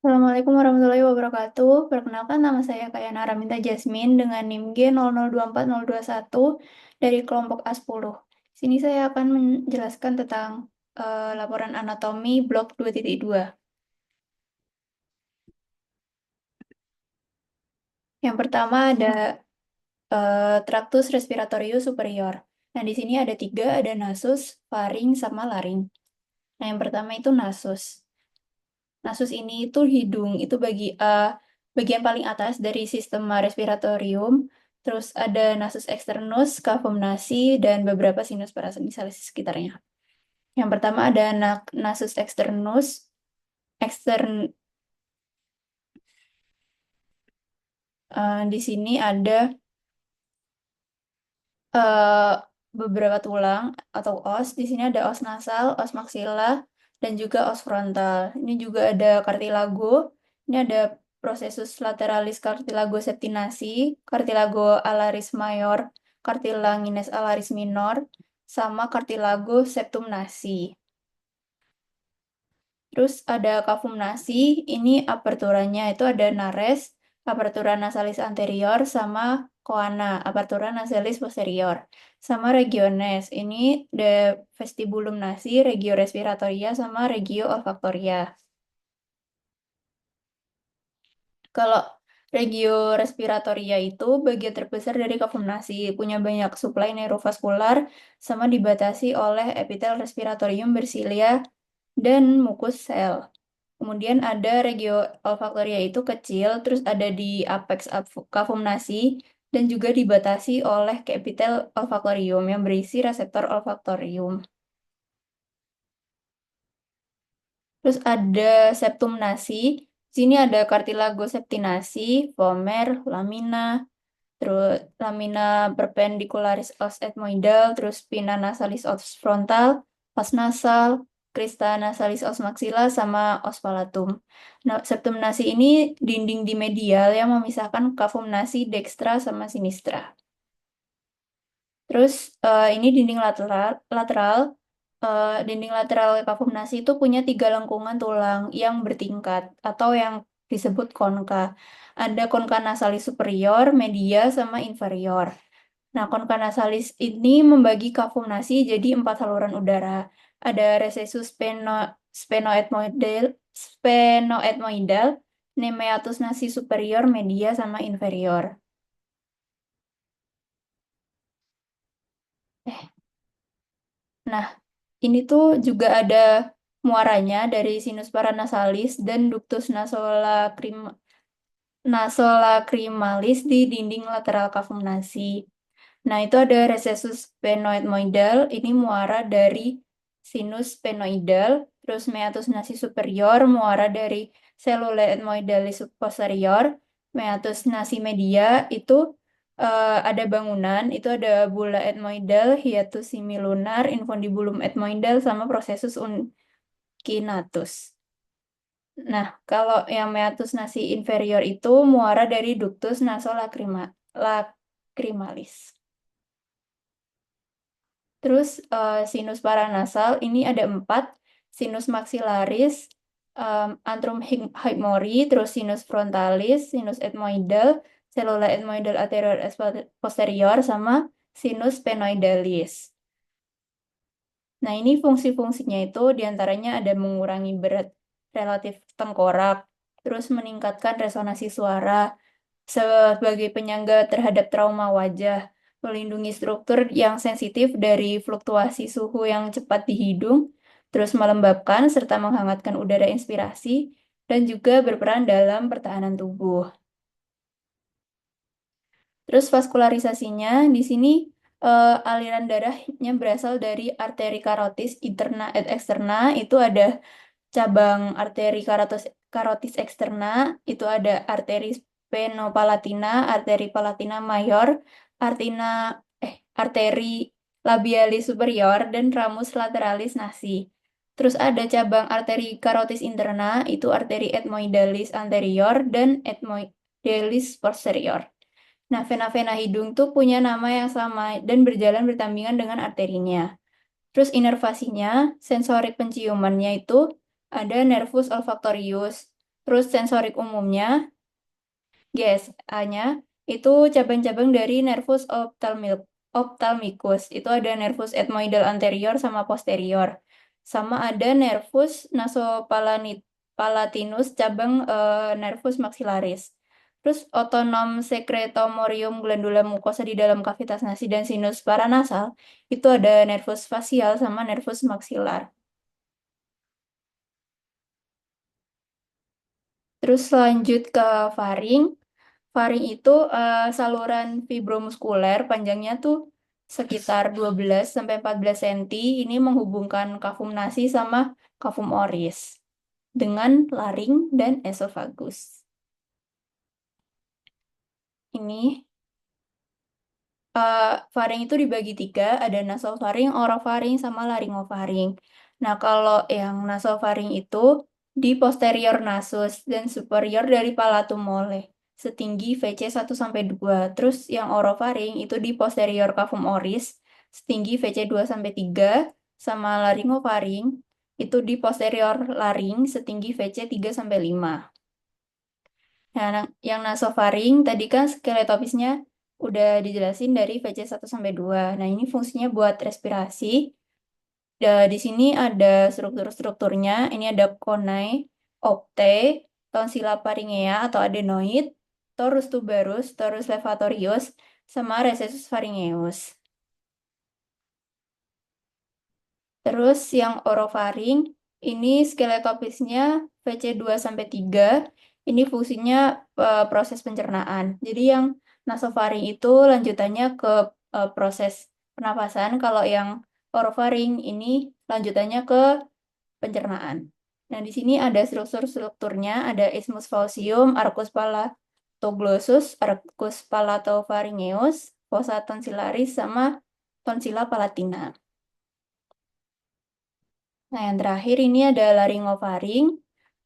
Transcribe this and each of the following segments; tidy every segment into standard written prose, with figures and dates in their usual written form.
Assalamualaikum warahmatullahi wabarakatuh. Perkenalkan nama saya Kayana Raminta Jasmine dengan NIM G002421 dari kelompok A10. Sini saya akan menjelaskan tentang laporan anatomi blok 2.2. Yang pertama ada traktus respiratorius superior. Nah, di sini ada tiga, ada nasus, faring, sama laring. Nah, yang pertama itu nasus. Nasus ini itu hidung, itu bagian paling atas dari sistem respiratorium. Terus ada nasus externus, cavum nasi, dan beberapa sinus parasinalis di sekitarnya. Yang pertama ada nasus externus. Extern, di sini ada eh, beberapa tulang atau os. Di sini ada os nasal, os maxilla, dan juga os frontal. Ini juga ada cartilago. Ini ada processus lateralis cartilago septinasi, cartilago alaris mayor, cartilagines alaris minor, sama cartilago septum nasi. Terus ada cavum nasi, ini aperturanya itu ada nares, apertura nasalis anterior, sama coana, apertura nasalis posterior. Sama regiones, ini the vestibulum nasi, regio respiratoria, sama regio olfaktoria. Kalau regio respiratoria itu bagian terbesar dari cavum nasi, punya banyak suplai neurovaskular, sama dibatasi oleh epitel respiratorium bersilia dan mukus sel. Kemudian ada regio olfaktoria itu kecil, terus ada di apex cavum nasi, dan juga dibatasi oleh epitel olfaktorium yang berisi reseptor olfaktorium. Terus ada septum nasi, sini ada cartilago septinasi, vomer, lamina, terus lamina perpendicularis os ethmoidal, terus pinna nasalis os frontal, os nasal, crista nasalis os maxilla, sama os palatum. Nah, septum nasi ini dinding di medial yang memisahkan cavum nasi dextra sama sinistra. Terus ini dinding lateral, dinding lateral cavum nasi itu punya tiga lengkungan tulang yang bertingkat atau yang disebut konka. Ada konka nasalis superior, media, sama inferior. Nah, konka nasalis ini membagi cavum nasi jadi 4 saluran udara. Ada recessus sphenoethmoidal, nemeatus nasi superior, media, sama inferior. Nah, ini tuh juga ada muaranya dari sinus paranasalis dan ductus nasolacrimalis di dinding lateral cavum nasi. Nah, itu ada recessus sphenoethmoidal, ini muara dari sinus sphenoidal, terus meatus nasi superior, muara dari cellula ethmoidalis posterior, meatus nasi media, itu ada bangunan, itu ada bulla ethmoidal, hiatus semilunar, infundibulum ethmoidal, sama processus uncinatus. Nah, kalau yang meatus nasi inferior itu muara dari ductus nasolacrimalis. Terus sinus paranasal ini ada 4, sinus maxillaris, antrum haemori, terus sinus frontalis, sinus ethmoidal, cellula ethmoidal anterior posterior, sama sinus sphenoidalis. Nah, ini fungsi-fungsinya itu diantaranya ada mengurangi berat relatif tengkorak, terus meningkatkan resonansi suara sebagai penyangga terhadap trauma wajah, melindungi struktur yang sensitif dari fluktuasi suhu yang cepat di hidung, terus melembabkan serta menghangatkan udara inspirasi, dan juga berperan dalam pertahanan tubuh. Terus vaskularisasinya di sini aliran darahnya berasal dari arteri karotis interna et externa, itu ada cabang arteri karotis eksterna, itu ada arteri spenopalatina, arteri palatina mayor, artina arteri labialis superior, dan ramus lateralis nasi. Terus ada cabang arteri karotis interna, itu arteri ethmoidalis anterior dan ethmoidalis posterior. Nah, vena-vena hidung tuh punya nama yang sama dan berjalan berdampingan dengan arterinya. Terus inervasinya, sensorik penciumannya itu ada nervus olfactorius. Terus sensorik umumnya, GSA-nya, itu cabang-cabang dari nervus ophthalmicus. Itu ada nervus ethmoidal anterior sama posterior. Sama ada nervus nasopalatinus cabang nervus maxillaris. Terus otonom secretomorium glandula mucosa di dalam kavitas nasi dan sinus paranasal itu ada nervus facial sama nervus maxillar. Terus lanjut ke faring. Faring itu saluran fibromuskuler panjangnya tuh sekitar 12 sampai 14 cm. Ini menghubungkan kafum nasi sama kafum oris dengan laring dan esofagus. Ini faring itu dibagi tiga, ada nasofaring, orofaring, sama laringofaring. Nah, kalau yang nasofaring itu di posterior nasus dan superior dari palatum mole, setinggi VC 1 sampai 2. Terus yang orofaring itu di posterior cavum oris, setinggi VC 2 sampai 3, sama laringofaring itu di posterior laring, setinggi VC 3 sampai 5. Nah, yang nasofaring tadi kan skeletopisnya udah dijelasin dari VC 1 sampai 2. Nah, ini fungsinya buat respirasi. Di sini ada struktur-strukturnya. Ini ada conai, opte, tonsilla pharyngea atau adenoid, torus tuberus, torus levatorius, sama recessus pharyngeus. Terus yang orofaring, ini skeletopisnya VC 2 sampai 3. Ini fungsinya proses pencernaan. Jadi yang nasofaring itu lanjutannya ke proses pernapasan. Kalau yang orofaring ini lanjutannya ke pencernaan. Nah, di sini ada struktur-strukturnya, ada isthmus faucium, arcus palatoglossus, arcus palatopharyngeus, fossa tonsillaris, sama tonsilla palatina. Nah, yang terakhir ini ada laringofaring.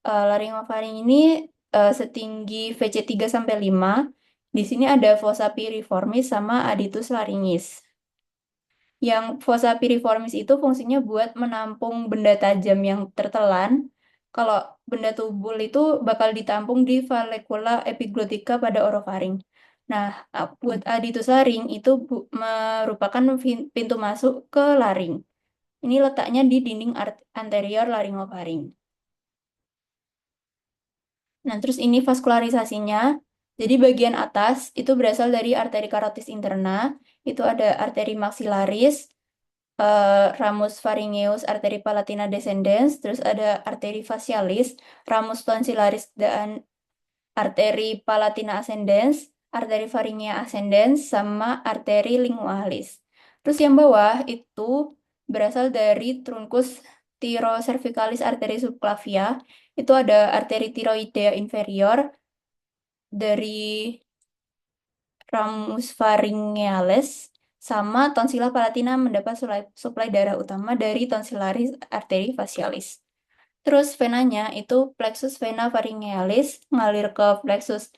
Laringofaring ini setinggi VC 3 sampai 5. Di sini ada fossa piriformis sama aditus laringis. Yang fossa piriformis itu fungsinya buat menampung benda tajam yang tertelan. Kalau benda tubul itu bakal ditampung di vallecula epiglotika pada orofaring. Nah, buat aditus laring itu merupakan pintu masuk ke laring. Ini letaknya di dinding anterior laringofaring. Nah, terus ini vaskularisasinya. Jadi bagian atas itu berasal dari arteri karotis interna. Itu ada arteri maxillaris, ramus pharyngeus, arteri palatina descendens, terus ada arteri facialis, ramus tonsillaris dan arteri palatina ascendens, arteri pharyngea ascendens, sama arteri lingualis. Terus yang bawah itu berasal dari truncus thyrocervicalis arteri subclavia. Itu ada arteri tiroidea inferior dari ramus pharyngeales, sama tonsilla palatina mendapat suplai darah utama dari tonsillaris arteri facialis. Terus venanya itu plexus vena pharyngealis ngalir ke plexus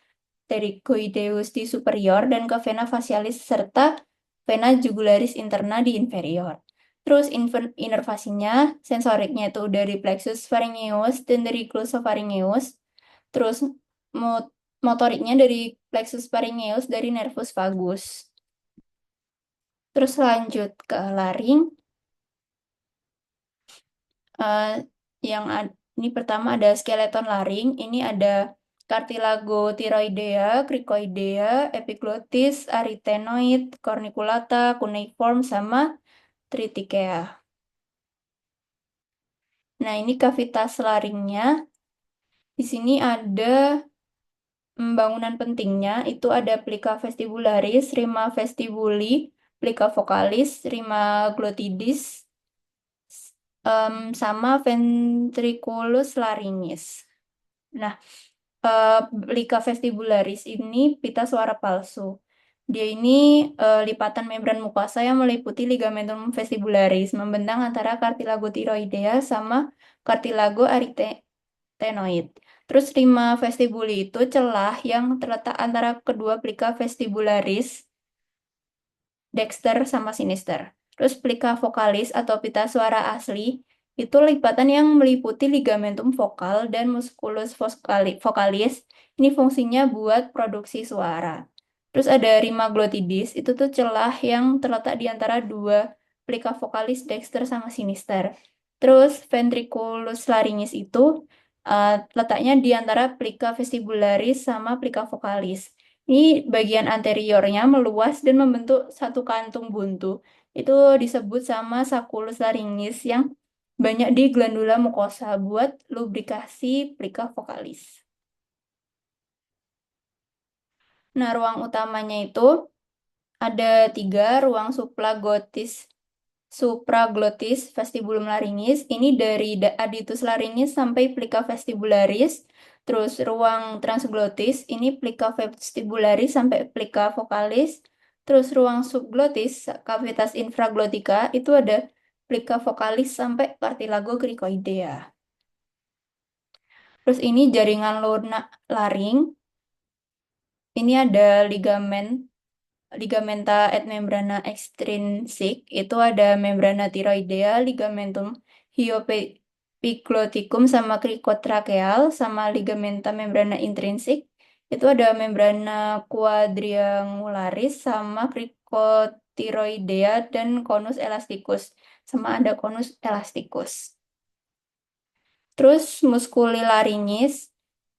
pterygoideus di superior dan ke vena facialis serta vena jugularis interna di inferior. Terus inervasinya, sensoriknya itu dari plexus pharyngeus dan dari glossopharyngeus. Terus motoriknya dari plexus pharyngeus dari nervus vagus. Terus lanjut ke laring. Eh, yang ini pertama ada skeleton laring. Ini ada cartilago thyroidea, cricoidea, epiglottis, arytenoid, corniculata, cuneiform, sama triticea. Nah, ini kavitas laringnya. Di sini ada bangunan pentingnya. Itu ada plica vestibularis, rima vestibuli, plica vocalis, rima glottidis, sama ventriculus laringis. Nah, plica vestibularis ini pita suara palsu. Dia ini lipatan membran mukosa yang meliputi ligamentum vestibularis, membentang antara cartilago thyroidea sama cartilago arytenoid. Terus rima vestibuli itu celah yang terletak antara kedua plica vestibularis, dexter sama sinister. Terus plica vocalis atau pita suara asli itu lipatan yang meliputi ligamentum vokal dan musculus vocalis. Ini fungsinya buat produksi suara. Terus ada rima glottidis, itu tuh celah yang terletak di antara dua plika vokalis dexter sama sinister. Terus ventriculus laringis itu letaknya di antara plika vestibularis sama plika vokalis. Ini bagian anteriornya meluas dan membentuk satu kantung buntu. Itu disebut sama saculus laringis yang banyak di glandula mukosa buat lubrikasi plika vokalis. Nah, ruang utamanya itu ada tiga, ruang supraglottis, vestibulum laringis. Ini dari aditus laringis sampai plica vestibularis. Terus ruang transglottis, ini plica vestibularis sampai plica vokalis. Terus ruang subglottis, cavitas infraglotica, itu ada plica vokalis sampai cartilago cricoidea. Terus ini jaringan lunak laring. Ini ada ligamenta et membrana extrinsik, itu ada membrana tiroidea, ligamentum hyoepigloticum sama cricotracheal, sama ligamenta membrana intrinsik, itu ada membrana quadriangularis sama cricotiroidea dan conus elasticus, sama ada conus elasticus. Terus muskuli laringis,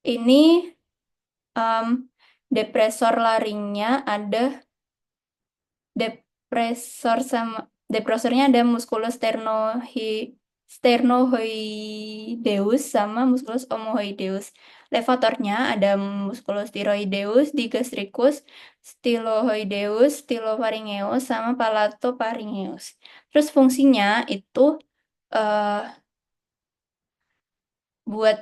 ini um, depresor laringnya ada depresornya ada musculus sternohoideus sama musculus omohoideus. Levatornya ada musculus thyroideus, digastricus, stylohoideus, stylopharyngeus sama palatopharyngeus. Terus fungsinya itu eh, buat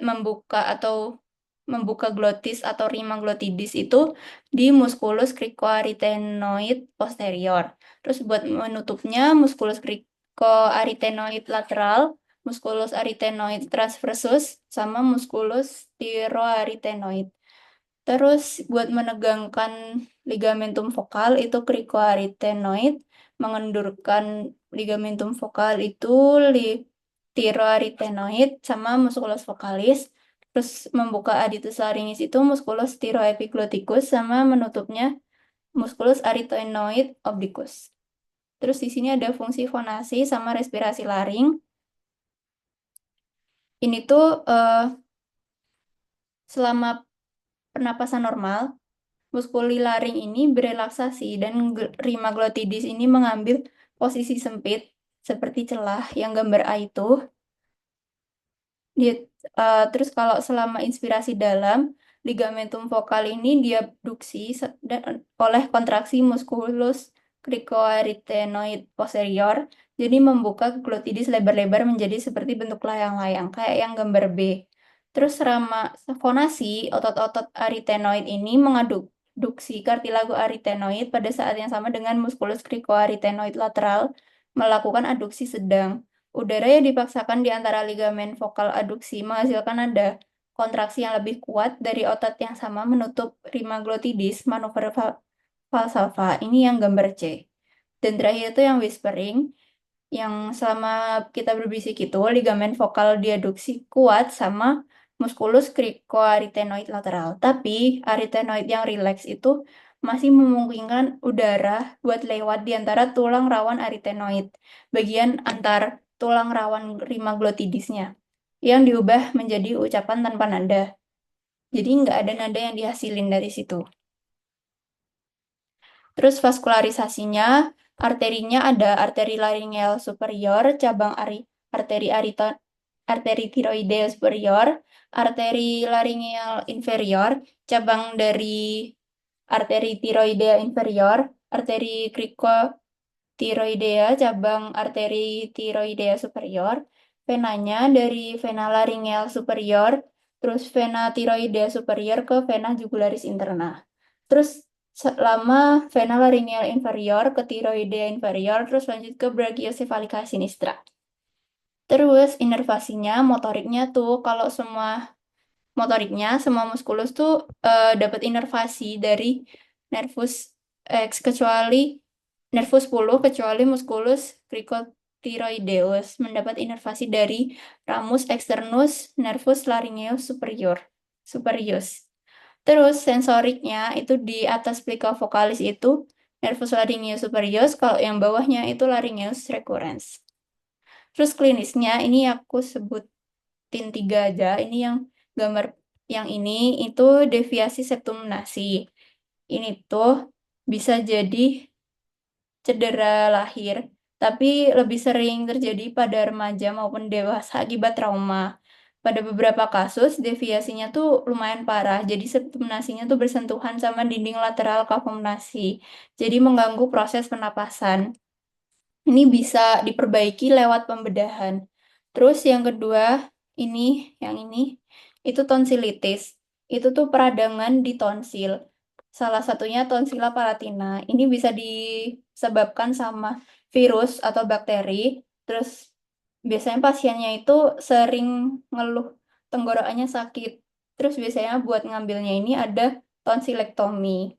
membuka glotis atau rima glottidis itu di musculus cricoarytenoid posterior. Terus buat menutupnya musculus cricoarytenoid lateral, musculus arytenoid transversus, sama musculus thyroarytenoid. Terus buat menegangkan ligamentum vokal itu cricoarytenoid, mengendurkan ligamentum vokal itu thyroarytenoid sama musculus vocalis. Terus membuka aditus laringis itu musculus thyroepigloticus sama menutupnya musculus arytenoid obliquus. Terus di sini ada fungsi fonasi sama respirasi laring. Ini tuh selama pernapasan normal, muskuli laring ini berelaksasi dan rima glottidis ini mengambil posisi sempit seperti celah yang gambar A itu. Dia, terus kalau selama inspirasi dalam, ligamentum vokal ini diabduksi oleh kontraksi musculus cricoarytenoid posterior, jadi membuka glotidis lebar-lebar menjadi seperti bentuk layang-layang, kayak yang gambar B. Terus selama fonasi, otot-otot arytenoid ini mengadduksi kartilago arytenoid pada saat yang sama dengan musculus cricoarytenoid lateral melakukan adduksi sedang. Udara yang dipaksakan di antara ligamen vokal adduksi menghasilkan ada kontraksi yang lebih kuat dari otot yang sama menutup rima glottidis, manuver falsalva. Ini yang gambar C. Dan terakhir itu yang whispering, yang selama kita berbisik itu ligamen vokal diaduksi kuat sama musculus cricoarytenoid lateral. Tapi arytenoid yang rileks itu masih memungkinkan udara buat lewat di antara tulang rawan arytenoid, bagian antar tulang rawan rima glottidisnya, yang diubah menjadi ucapan tanpa nada. Jadi nggak ada nada yang dihasilin dari situ. Terus vaskularisasinya, arterinya ada arteri laringeal superior, cabang arteri tiroidea superior, arteri laringeal inferior, cabang dari arteri tiroidea inferior, arteri cricotiroidea, cabang arteri tiroidea superior, venanya dari vena laringeal superior, terus vena tiroidea superior ke vena jugularis interna. Terus selama vena laringeal inferior ke tiroidea inferior, terus lanjut ke brachiocephalica sinistra. Terus inervasinya, motoriknya tuh kalau semua muskulus tuh dapat inervasi dari nervus X kecuali nervus 10 kecuali muskulus thyroideus mendapat inervasi dari ramus externus nervus laryngeus superius. Terus sensoriknya itu di atas plica vocalis itu nervus laryngeus superius, kalau yang bawahnya itu laryngeus recurrens. Terus klinisnya ini aku sebutin 3 aja. Ini yang gambar yang ini itu deviasi septum nasi. Ini tuh bisa jadi cedera lahir, tapi lebih sering terjadi pada remaja maupun dewasa akibat trauma. Pada beberapa kasus, deviasinya tuh lumayan parah, jadi septum nasinya tuh bersentuhan sama dinding lateral kavum nasi, jadi mengganggu proses pernapasan. Ini bisa diperbaiki lewat pembedahan. Terus yang kedua, ini, yang ini, itu tonsilitis. Itu tuh peradangan di tonsil. Salah satunya tonsilla palatina. Ini bisa disebabkan sama virus atau bakteri. Terus biasanya pasiennya itu sering ngeluh tenggorokannya sakit. Terus biasanya buat ngambilnya ini ada tonsilektomi.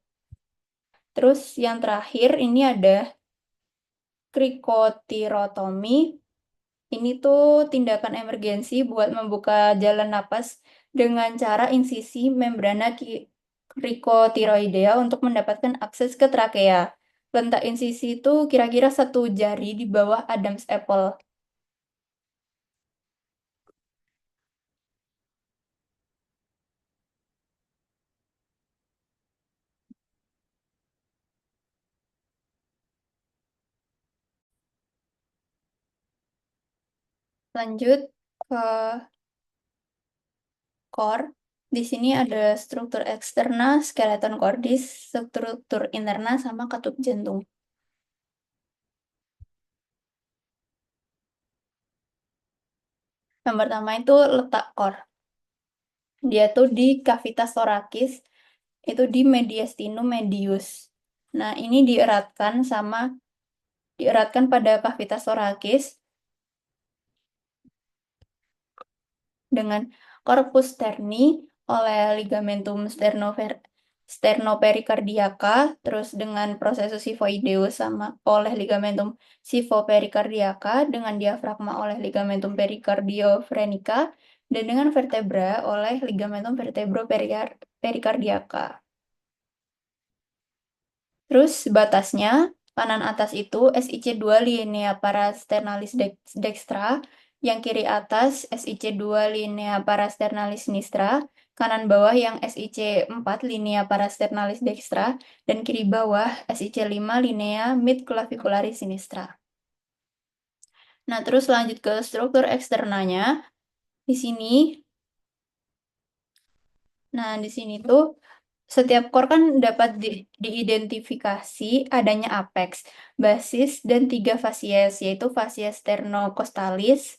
Terus yang terakhir ini ada krikotirotomi. Ini tuh tindakan emergensi buat membuka jalan napas dengan cara insisi membrana krikotiroidea untuk mendapatkan akses ke trakea. Letak insisi itu kira-kira 1 jari di bawah Adam's apple. Lanjut ke core. Di sini ada struktur eksterna, skeleton cordis, struktur interna, sama katup jantung. Yang pertama itu letak core. Dia tuh di cavitas thoracis, itu di mediastinum medius. Nah, ini dieratkan pada cavitas thoracis dengan corpus sterni oleh ligamentum sternopericardiaca, terus dengan processus xiphoideus sama oleh ligamentum xiphopericardiosa, dengan diafragma oleh ligamentum pericardiofrenica, dan dengan vertebra oleh ligamentum vertebropericardiaca. Terus batasnya, kanan atas itu SIC2 linea parasternalis dextra, yang kiri atas SIC2 linea parasternalis sinistra, kanan bawah yang SIC4 linea parasternalis dextra, dan kiri bawah SIC5 linea midclavicularis sinistra. Nah, terus lanjut ke struktur eksternanya. Di sini, di sini tuh setiap core kan dapat diidentifikasi adanya apex, basis, dan 3 fasies, yaitu fasies sternocostalis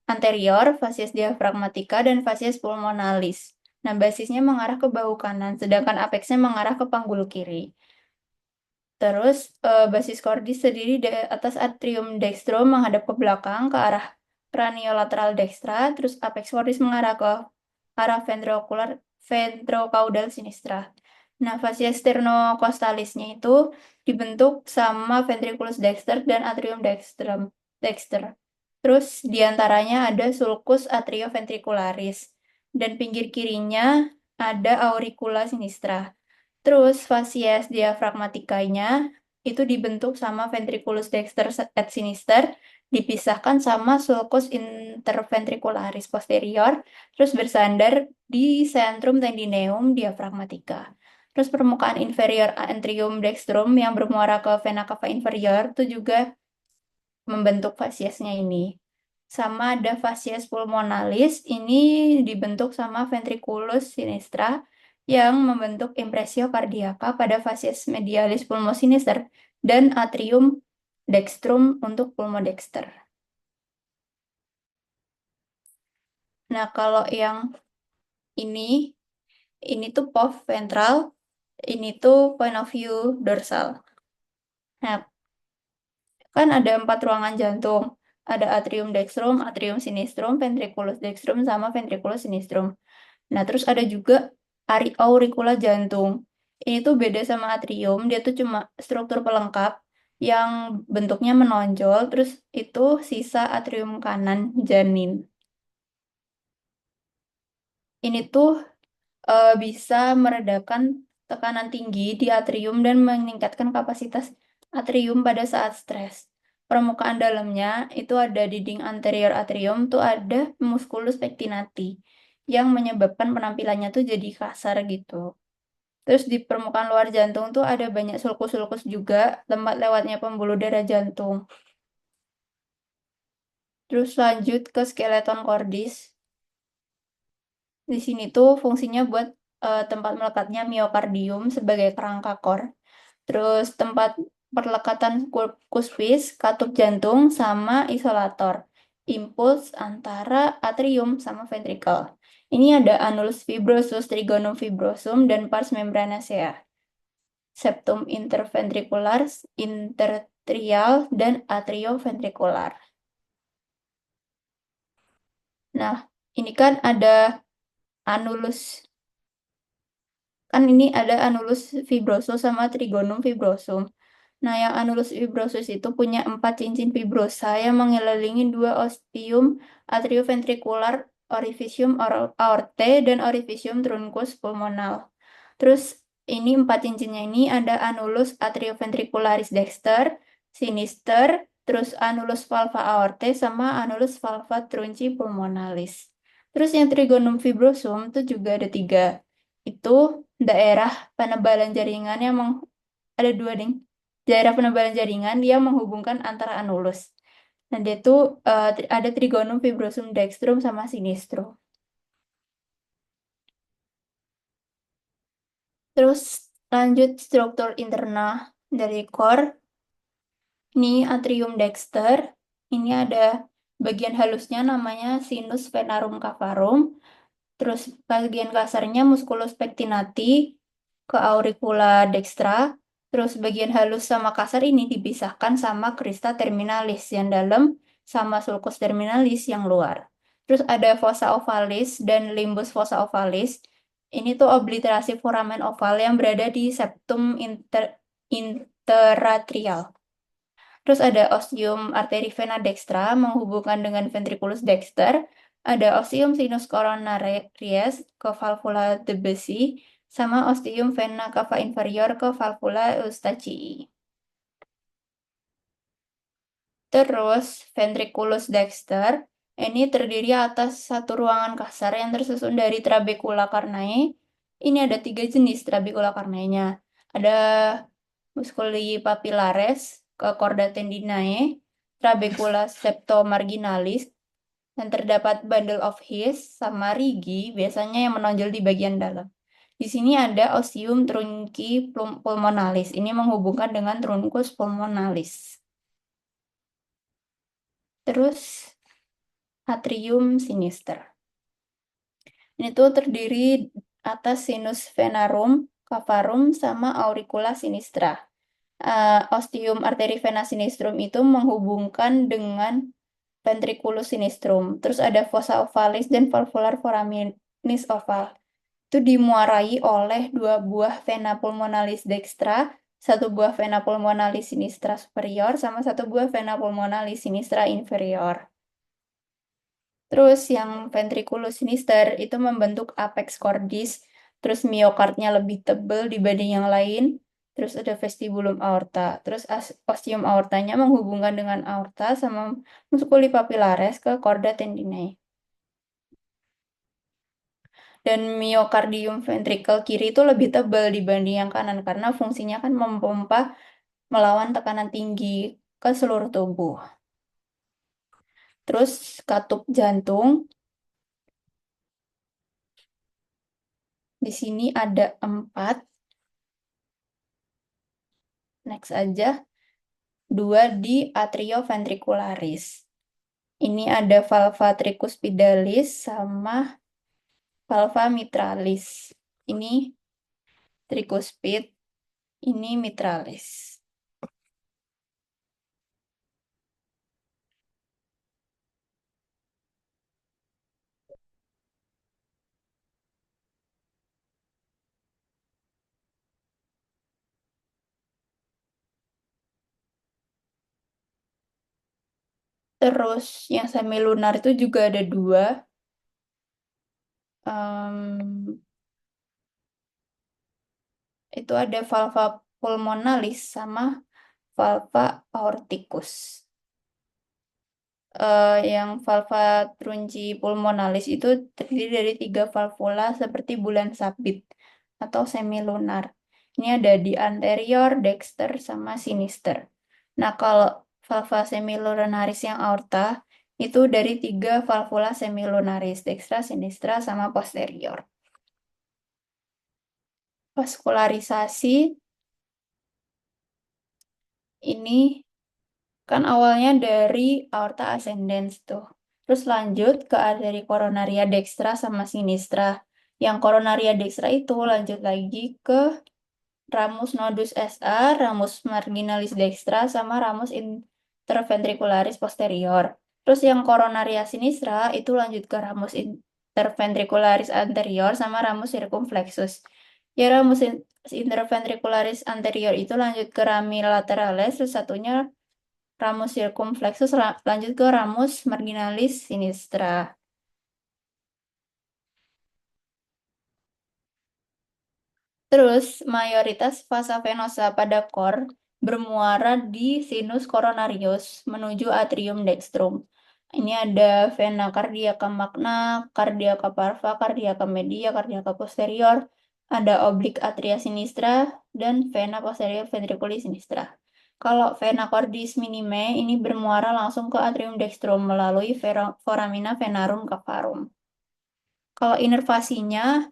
anterior, fasies diafragmatica, dan fasies pulmonalis. Nah, basisnya mengarah ke bahu kanan, sedangkan apexnya mengarah ke panggul kiri. Terus, basis cordis terdiri di atas atrium dextrum menghadap ke belakang ke arah craniolateral dextra, terus apex cordis mengarah ke arah ventrocaudal sinistra. Nah, fasies sternocostalisnya itu dibentuk sama ventriculus dexter dan atrium dexter. Terus diantaranya ada sulcus atrioventricularis, dan pinggir kirinya ada auricula sinistra. Terus fasies diafragmatikanya itu dibentuk sama ventriculus dexter et sinister, dipisahkan sama sulcus interventricularis posterior, terus bersandar di centrum tendineum diafragmatica. Terus permukaan inferior antrium dextrum yang bermuara ke vena cava inferior itu juga membentuk fasiesnya ini. Sama ada fasies pulmonalis, ini dibentuk sama ventriculus sinistra yang membentuk impresio cardiaca pada fasies medialis pulmosinister dan atrium dextrum untuk pulmodexter. Nah, kalau yang ini, ini tuh POV ventral, ini tuh point of view dorsal. Nah, kan ada 4 ruangan jantung. Ada atrium dextrum, atrium sinistrum, ventriculus dextrum, sama ventriculus sinistrum. Nah, terus ada juga auricula jantung. Ini tuh beda sama atrium, dia tuh cuma struktur pelengkap. yang bentuknya menonjol, terus itu sisa atrium kanan janin. Ini tuh bisa meredakan tekanan tinggi di atrium dan meningkatkan kapasitas atrium pada saat stres. Permukaan dalamnya itu ada dinding anterior atrium tuh ada musculus pectinati yang menyebabkan penampilannya tuh jadi kasar gitu. Terus di permukaan luar jantung tuh ada banyak sulkus-sulkus juga tempat lewatnya pembuluh darah jantung. Terus lanjut ke skeleton cordis. Di sini tuh fungsinya buat tempat melekatnya miokardium sebagai kerangka kor. Terus tempat perlekatan kuspis, katup jantung, sama isolator. Impuls antara atrium sama ventricle. Ini ada annulus fibrosus, trigonum fibrosum, dan pars membranacea. Septum interventricular, intertrial, dan atrioventrikular. Nah, ini kan ada annulus. Kan ini ada annulus fibrosus sama trigonum fibrosum. Nah, yang annulus fibrosus itu punya 4 cincin fibrosa yang mengelilingi dua ostium atrioventrikular, orificium aortae, dan orificium truncus pulmonal. Terus ini 4 cincinnya ini ada annulus atrioventricularis dexter, sinister, terus annulus valva aortae sama annulus valva trunci pulmonalis. Terus yang trigonum fibrosum itu juga ada 3. Itu daerah penebalan jaringan yang ada 2 ding. Daerah penebalan jaringan yang menghubungkan antara anulus. Nah, dia tuh ada trigonum fibrosum dextrum sama sinistrum. Terus lanjut struktur internal dari core. Ini atrium dexter. Ini ada bagian halusnya namanya sinus venarum cavarum. Terus bagian kasarnya musculus pectinati ke auricula dextra. Terus bagian halus sama kasar ini dipisahkan sama crista terminalis yang dalam sama sulcus terminalis yang luar. Terus ada fossa ovalis dan limbus fossa ovalis. Ini tuh obliterasi foramen oval yang berada di septum interatrial. Terus ada ostium arteri vena dextra menghubungkan dengan ventriculus dexter. Ada ostium sinus coronaries ke valvula Debussy sama ostium vena cava inferior ke valvula Eustachii. Terus ventriculus dexter ini terdiri atas satu ruangan kasar yang tersusun dari trabecula carnae. Ini ada 3 jenis trabecula carnae-nya. Ada musculi papillaris ke chorda tendinae, trabecula septomarginalis, dan terdapat bundle of His sama rigi, biasanya yang menonjol di bagian dalam. Di sini ada ostium trunci pulmonalis. Ini menghubungkan dengan truncus pulmonalis. Terus atrium sinister. Ini tuh terdiri atas sinus venarum, cavarum, sama auricula sinistra. Ostium arteri vena sinistrum itu menghubungkan dengan ventriculus sinistrum. Terus ada fossa ovalis dan valvular foraminis oval. Itu dimuarai oleh 2 buah vena pulmonalis dextra, 1 buah vena pulmonalis sinistra superior, sama 1 buah vena pulmonalis sinistra inferior. Terus yang ventriculus sinister itu membentuk apex cordis, terus miokardnya lebih tebal dibanding yang lain, terus ada vestibulum aorta, terus ostium aortanya menghubungkan dengan aorta sama musculi papillaris ke chorda tendinae. Dan miokardium ventricle kiri itu lebih tebal dibanding yang kanan karena fungsinya kan memompa melawan tekanan tinggi ke seluruh tubuh. Terus katup jantung, di sini ada 4. Next aja. 2 di atrioventricularis. Ini ada valva tricuspidalis sama valva mitralis. Ini tricuspid, ini mitralis. Terus yang semilunar itu juga ada dua. Em, itu ada valva pulmonalis sama valva aorticus. Yang valva trunci pulmonalis itu terdiri dari tiga valvula seperti bulan sabit atau semilunar. Ini ada di anterior, dexter, sama sinister. Nah, kalau valva semilunaris yang aorta itu dari tiga valvula semilunaris, dextra, sinistra, sama posterior. Vaskularisasi ini kan awalnya dari aorta ascendens tuh. Terus lanjut ke arteri coronaria dextra sama sinistra. Yang coronaria dextra itu lanjut lagi ke ramus nodus SA, ramus marginalis dextra, sama ramus interventricularis posterior. Terus yang coronaria sinistra itu lanjut ke ramus interventricularis anterior sama ramus circumflexus. Ya ramus interventricularis anterior itu lanjut ke rami lateralis, terus satunya ramus circumflexus lanjut ke ramus marginalis sinistra. Terus mayoritas vasa venosa pada kor bermuara di sinus coronarius menuju atrium dextrum. Ini ada vena cardiaca magna, cardiaca parva, cardiaca media, cardiaca posterior, ada oblik atria sinistra, dan vena posterior ventriculi sinistra. Kalau vena cordis minime ini bermuara langsung ke atrium dextrum melalui foramina venarum cavarum. Kalau inervasinya,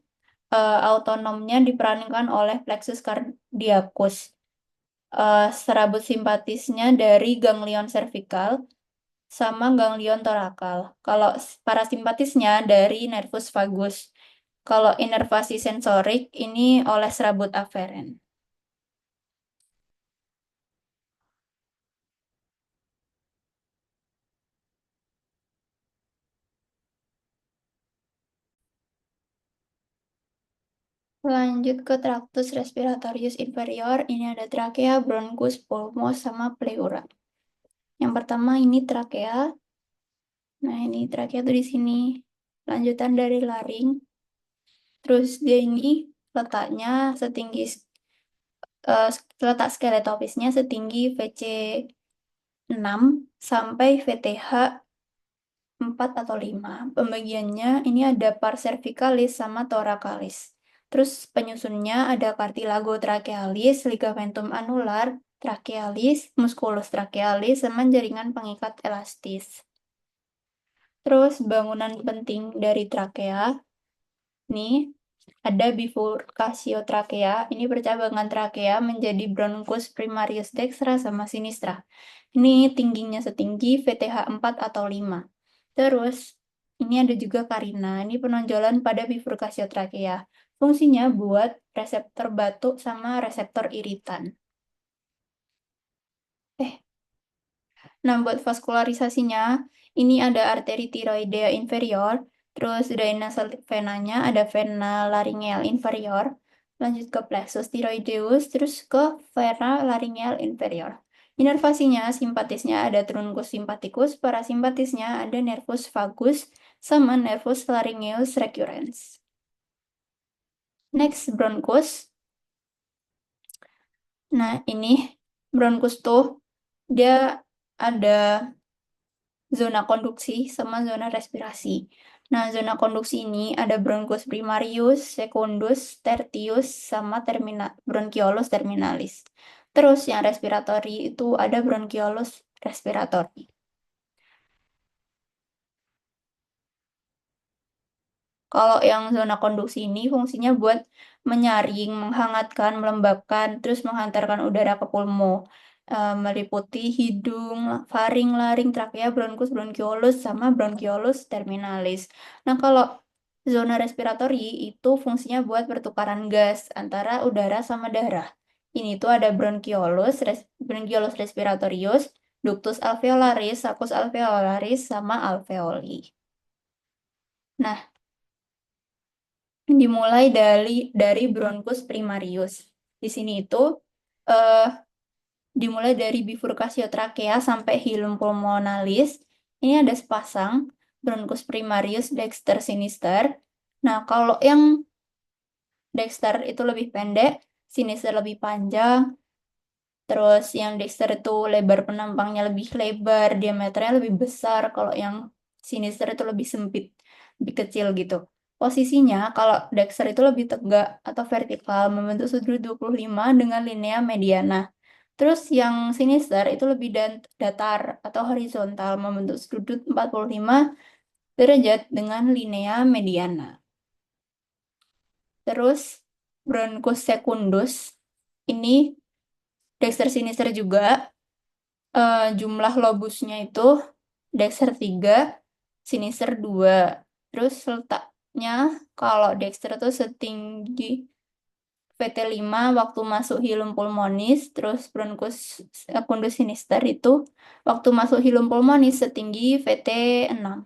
autonomnya diperankan oleh plexus cardiacus. Serabut simpatisnya dari ganglion cervical sama ganglion torakal. Kalau parasimpatisnya dari nervus vagus. Kalau inervasi sensorik ini oleh serabut aferen. Lanjut ke tractus respiratorius inferior, ini ada trakea, bronkus, pulmus, sama pleura. Yang pertama ini trakea. Nah, ini trakea tuh di sini. Lanjutan dari laring. Terus dia ini letaknya setinggi eh, letak skeletopisnya setinggi VC 6 sampai VTH 4 atau 5. Pembagiannya ini ada pars cervicalis sama thoracalis. Terus penyusunnya ada cartilago trachealis, ligamentum anular, trachealis, musculus trachealis, sama jaringan pengikat elastis. Terus bangunan penting dari trakea, nih ada bifurcatio trachea. Ini percabangan trakea menjadi bronchus primarius dextra sama sinistra. Ini tingginya setinggi VTH 4 atau 5. Terus, ini ada juga karina. Ini penonjolan pada bifurcatio trachea. Fungsinya buat reseptor batuk sama reseptor iritan. Nah, buat vaskularisasinya, ini ada arteri tiroidea inferior, terus drainase venanya ada vena laryngeal inferior, lanjut ke plexus thyroideus, terus ke vena laryngeal inferior. Inervasinya, simpatisnya ada truncus sympathicus, parasimpatisnya ada nervus vagus, sama nervus laryngeus recurrens. Next, bronchus. Nah, ini bronchus tuh, dia ada zona konduksi sama zona respirasi. Nah, zona konduksi ini ada bronchus primarius, secundus, tertius, sama bronchiolus terminalis. Terus yang respiratori itu ada bronchiolus respiratori. Kalau yang zona konduksi ini fungsinya buat menyaring, menghangatkan, melembabkan, terus menghantarkan udara ke pulmo. Meliputi hidung, faring, laring, trakea, bronkus, bronchiolus, sama bronchiolus terminalis. Nah, kalau zona respiratori itu fungsinya buat pertukaran gas antara udara sama darah. Ini tuh ada bronchiolus respiratorius, ductus alveolaris, saccus alveolaris, sama alveoli. Nah, dimulai dari bronchus primarius. Di sini itu eh, dimulai dari bifurcatio trachea sampai hilum pulmonalis. Ini ada sepasang bronchus primarius, dexter, sinister. Nah, kalau yang dexter itu lebih pendek, sinister lebih panjang. Terus yang dexter itu lebar penampangnya lebih lebar, diameternya lebih besar. Kalau yang sinister itu lebih sempit, lebih kecil gitu. Posisinya kalau dexter itu lebih tegak atau vertikal, membentuk sudut 25 dengan linea mediana. Terus yang sinister itu lebih datar atau horizontal, membentuk sudut 45 derajat dengan linea mediana. Terus bronchus secundus ini dexter sinister juga. Jumlah lobusnya itu Dexter 3, Sinister 2. Terus letaknya kalau Dexter itu setinggi VT5 waktu masuk hilum pulmonis, terus Bronchus secundus sinister itu waktu masuk hilum pulmonis setinggi VT6.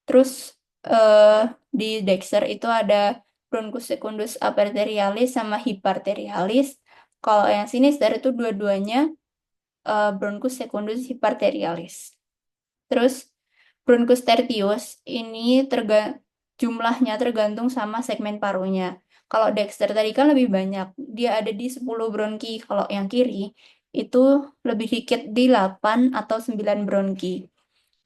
Terus eh, di Dexter itu ada Bronchus secundus aperterialis sama hiparterialis. Kalau yang sinister itu dua-duanya Bronchus secundus hyperterialis. Terus Bronchus tertius ini jumlahnya tergantung sama segmen parunya. Kalau Dexter tadi kan lebih banyak, dia ada di 10 bronki. Kalau yang kiri itu lebih dikit di 8 atau 9 bronki.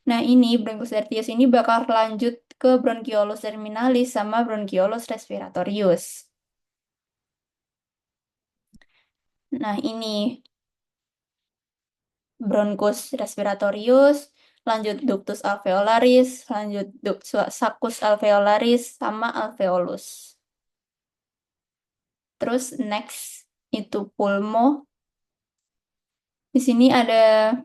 Nah ini Bronchus tertius ini bakal lanjut ke Bronchiolus terminalis sama Bronchiolus respiratorius. Nah ini Bronchus respiratorius, lanjut ductus alveolaris, lanjut sacus alveolaris, sama alveolus. Terus next itu pulmo. Di sini ada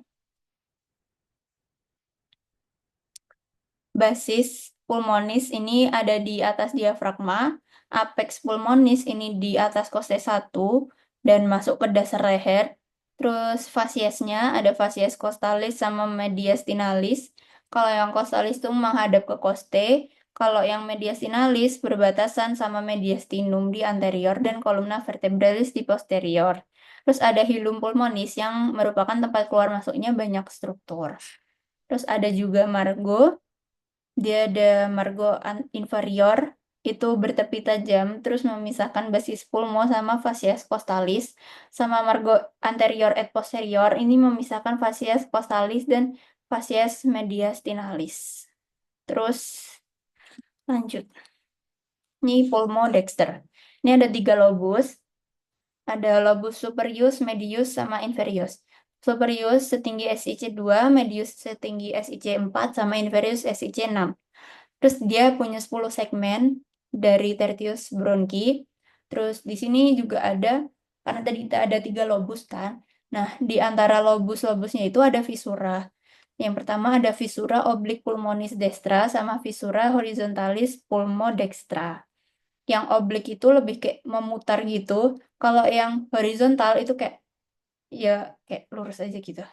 basis pulmonis ini ada di atas diafragma, apex pulmonis ini di atas koste 1 dan masuk ke dasar leher. Terus fasiesnya ada fasies costalis sama mediastinalis. Kalau yang costalis itu menghadap ke koste, kalau yang mediastinalis berbatasan sama mediastinum di anterior dan columna vertebralis di posterior. Terus ada hilum pulmonis yang merupakan tempat keluar masuknya banyak struktur. Terus ada juga margo. Dia ada margo inferior itu bertepi tajam terus memisahkan basis pulmo sama fasies costalis, sama margo anterior et posterior ini memisahkan fasies costalis dan fasies mediastinalis. Terus lanjut. Ini pulmo dexter. Ini ada 3 lobus. Ada lobus superius, medius, sama inferius. Superius setinggi SIC2, medius setinggi SIC4, sama inferius SIC6. Terus dia punya 10 segmen dari tertius bronki. Terus di sini juga ada, karena tadi kita ada 3 lobus kan. Nah, di antara lobus-lobusnya itu ada visura. Yang pertama ada visura oblik pulmonis destra sama visura horizontalis pulmodextra. Yang oblik itu lebih kayak memutar gitu. Kalau yang horizontal itu kayak ya kayak lurus aja gitu.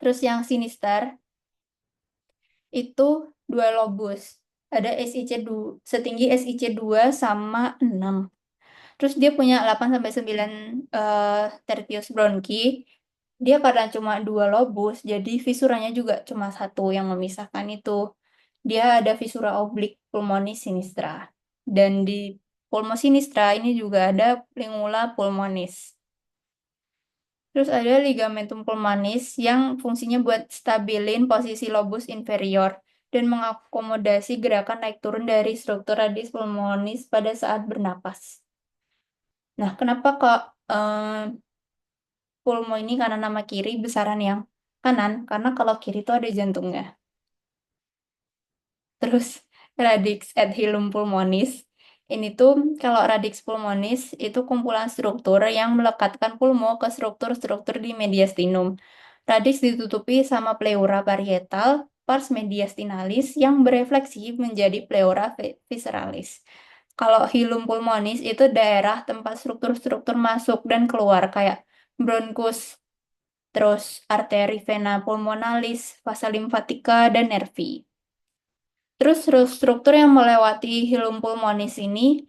Terus yang sinister itu 2 lobus. Ada SIC2 setinggi SIC2 sama 6. Terus dia punya 8 sampai 9 tertius bronki. Dia karena cuma 2 lobus, jadi visuranya juga cuma satu yang memisahkan itu. Dia ada visura oblik pulmonis sinistra. Dan di pulmo sinistra ini juga ada lingula pulmonis. Terus ada ligamentum pulmonis yang fungsinya buat stabilin posisi lobus inferior dan mengakomodasi gerakan naik turun dari struktur radis pulmonis pada saat bernapas. Nah, kenapa kok pulmo ini karena nama kiri besaran yang kanan? Karena kalau kiri itu ada jantungnya. Terus radix et hilum pulmonis. Ini tuh kalau radix pulmonis itu kumpulan struktur yang melekatkan pulmo ke struktur-struktur di mediastinum. Radix ditutupi sama pleura parietal, pars mediastinalis yang berefleksi menjadi pleura visceralis. Kalau hilum pulmonis itu daerah tempat struktur-struktur masuk dan keluar kayak bronkus, terus arteri vena pulmonalis, vasa limfatika, dan nervi. Terus struktur yang melewati hilum pulmonis ini,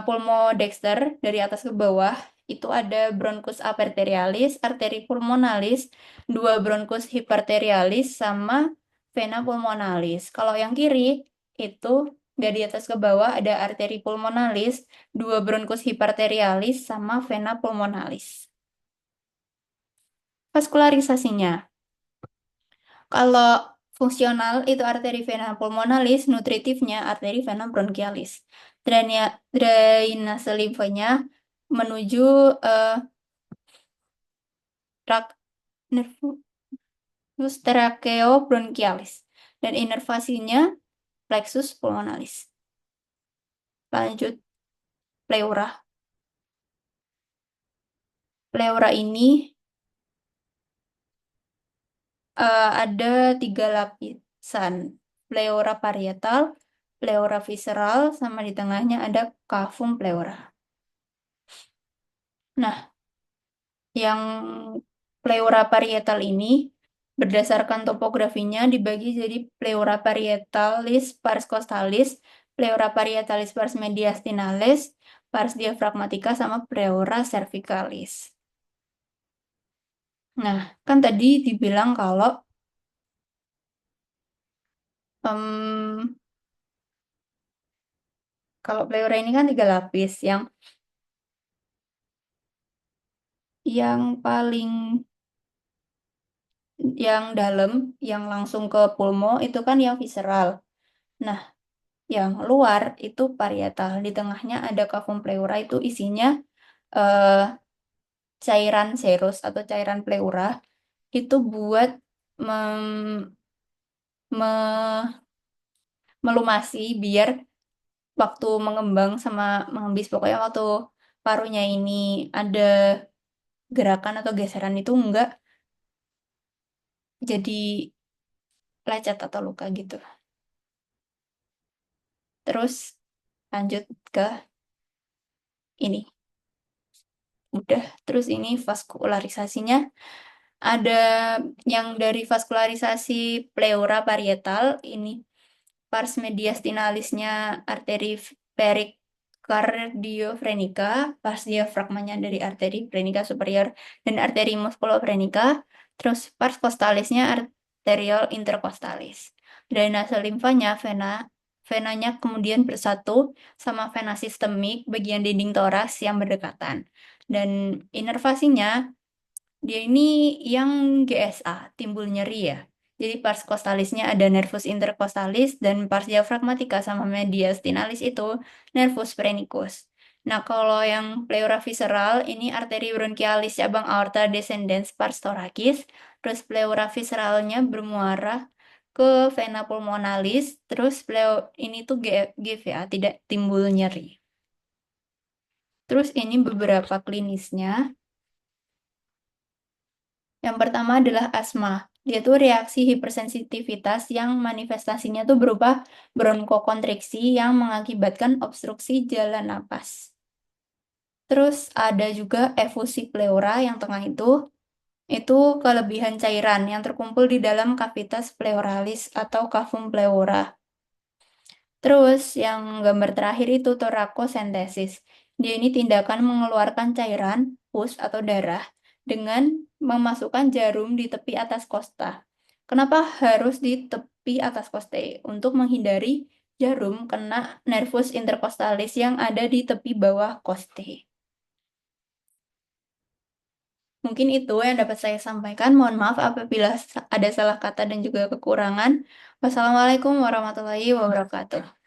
pulmo dexter dari atas ke bawah, itu ada bronkus arterialis, arteri pulmonalis, dua bronkus hiperterialis, sama vena pulmonalis. Kalau yang kiri itu dari atas ke bawah ada arteri pulmonalis, dua bronkus hiperterialis, sama vena pulmonalis. Vaskularisasinya. Kalau fungsional itu arteri vena pulmonalis, nutritifnya arteri vena bronchialis. Drainase limfanya menuju rak nervus tracheobronchialis dan inervasinya plexus pulmonalis. Lanjut pleura. Pleura ini ada 3 lapisan. Pleura parietal, pleura visceral, sama di tengahnya ada cavum pleura. Nah, yang pleura parietal ini berdasarkan topografinya dibagi jadi pleura parietalis pars costalis, pleura parietalis pars mediastinalis, pars diaphragmatica, sama pleura cervicalis. Nah, kan tadi dibilang kalau kalau pleura ini kan 3 lapis, yang paling yang dalam, yang langsung ke pulmo itu kan yang visceral. Nah, yang luar itu parietal. Di tengahnya ada cavum pleura, itu isinya eh, cairan serus atau cairan pleura. Itu buat mem- me- melumasi biar waktu mengembang sama mengembis, pokoknya waktu parunya ini ada gerakan atau geseran itu enggak jadi lecet atau luka gitu. Terus lanjut ke ini. Udah, terus ini vaskularisasinya ada yang dari vaskularisasi pleura parietal, ini pars mediastinalisnya arteri pericardiofrenica, pars diafragmanya dari arteri frenica superior dan arteri musculofrenica, terus pars costalisnya arteriol intercostalis. Drainase limfanya venanya kemudian bersatu sama vena sistemik bagian dinding toraks yang berdekatan. Dan inervasinya dia ini yang GSA, timbul nyeri ya. Jadi pars costalisnya ada nervus intercostalis dan pars diaphragmatica sama mediastinalis itu nervus phrenicus. Nah, kalau yang pleura visceral ini arteri bronchialis cabang aorta descendens pars thoracis, terus pleura visceralnya bermuara ke vena pulmonalis, terus ini tuh GVA, tidak timbul nyeri. Terus ini beberapa klinisnya. Yang pertama adalah asma. Dia tuh reaksi hipersensitivitas yang manifestasinya tuh berupa bronkokontriksi yang mengakibatkan obstruksi jalan napas. Terus ada juga efusi pleura yang tengah itu kelebihan cairan yang terkumpul di dalam cavitas pleuralis atau cavum pleura. Terus yang gambar terakhir itu torakosentesis. Dia ini tindakan mengeluarkan cairan, pus atau darah dengan memasukkan jarum di tepi atas kosta. Kenapa harus di tepi atas koste? Untuk menghindari jarum kena nervus intercostalis yang ada di tepi bawah koste. Mungkin itu yang dapat saya sampaikan. Mohon maaf apabila ada salah kata dan juga kekurangan. Wassalamualaikum warahmatullahi wabarakatuh.